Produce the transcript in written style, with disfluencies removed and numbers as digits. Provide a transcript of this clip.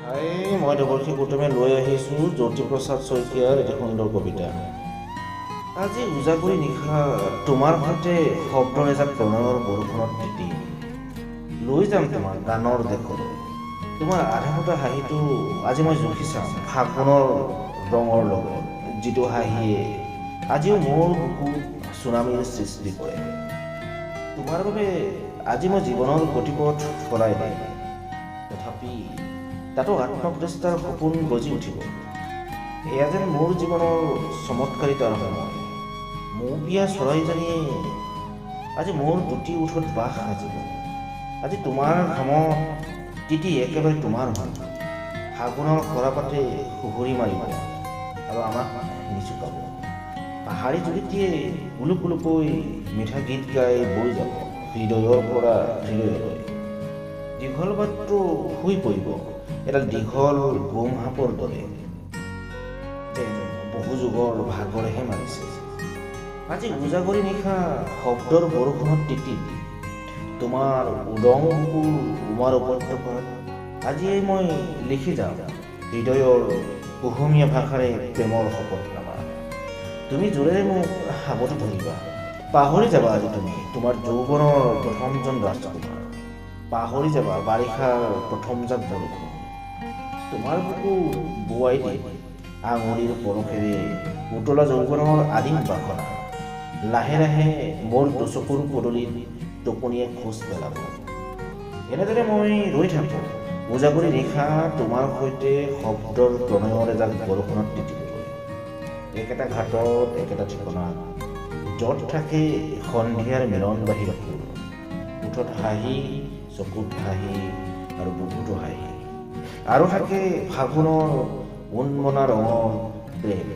মই দেৱৰ্ষী গৌতমে লৈ আহিছোঁ জ্যোতিপ্ৰসাদ শইকীয়াৰ এটি সুন্দৰ কবিতা। আজি উজাগৰি নিশা তোমাৰ সৈতে শব্দৰ এজাক প্ৰণয়ৰ বৰষুণত তিতি লৈ যাম তোমাৰ গানৰ দেশলৈ। তোমাৰ আধা হাঁহিটো আজি মই জুখি চাম ফাগুনৰ ৰঙৰ লগত, যিটো হাঁহিয়ে আজিও মোৰ বুকুত চুনামীৰ সৃষ্টি কৰে। তোমাৰ বাবে আজি মই জীৱনৰ গতিপথ সলাই দিম, তথাপি তাতো আত্মপ্ৰচেষ্টাৰ সপোন গজি উঠিব। এয়া যেন মোৰ জীৱনৰ চমৎকাৰিতাৰ সময়। মৌপিয়া চৰাইজনীয়ে আজি মোৰ দুটি ওঠত বাস সাজিব। আজি তোমাৰ ঘামত তিতি একেবাৰে তোমাৰ হম। ফাগুনৰ সৰাপাতে সুহুৰি মাৰিব আৰু আমাক নিচুকাব। পাহাৰী জুৰিটিয়ে উলুক উলুকৈ মিঠা গীত গাই বৈ যাব হৃদয়ৰ পৰা হৃদয়লৈ। দীঘল বাটটো শুই পৰিব এডাল দীঘল গোম সাপৰ দৰে, যেন বহু যুগৰ ভাগৰেহে মাৰিছে। আজি উজাগৰি নিশা শব্দৰ বৰষুণত তিতি তোমাৰ উদং বুকুৰ উমাৰ উপত্যকাত আজিয়েই মই লিখি যাম হৃদয়ৰ কুহুমীয়া ভাষাৰে প্ৰেমৰ শপতনামা। তুমি জোৰেৰে মোক সাৱটি ধৰিবা, পাহৰি যাবা আজি তুমি তোমাৰ যৌৱনৰ প্ৰথমজন ৰাজকুমাৰ। পাহৰি যাবা বাৰিষাৰ প্ৰথমজাক বৰষুণ। তোমাৰ বুকু বোৱাই দি আঙুলিৰ পৰশেৰে উতলা যৌৱনৰ আদিম বাসনা লাহে লাহে মোৰ দুচকুৰ পদূলিত টোপনিয়ে খোজ পেলাব। এনেদৰে মই ৰৈ থাকোঁ উজাগৰি নিশা তোমাৰ সৈতে শব্দৰ প্ৰণয়ৰ এজাক বৰষুণত তিতিবলৈ। একেটা ঘাটত একেটা ঠিকনাত, য'ত থাকে সন্ধিয়াৰ মিলনবাহী সুৰ, ওঠত হাঁহি, চকুত হাঁহি আৰু বুকুতো হাঁহি, আৰু থাকে ফাগুনৰ উন্মনা ৰঙৰ প্ৰেম।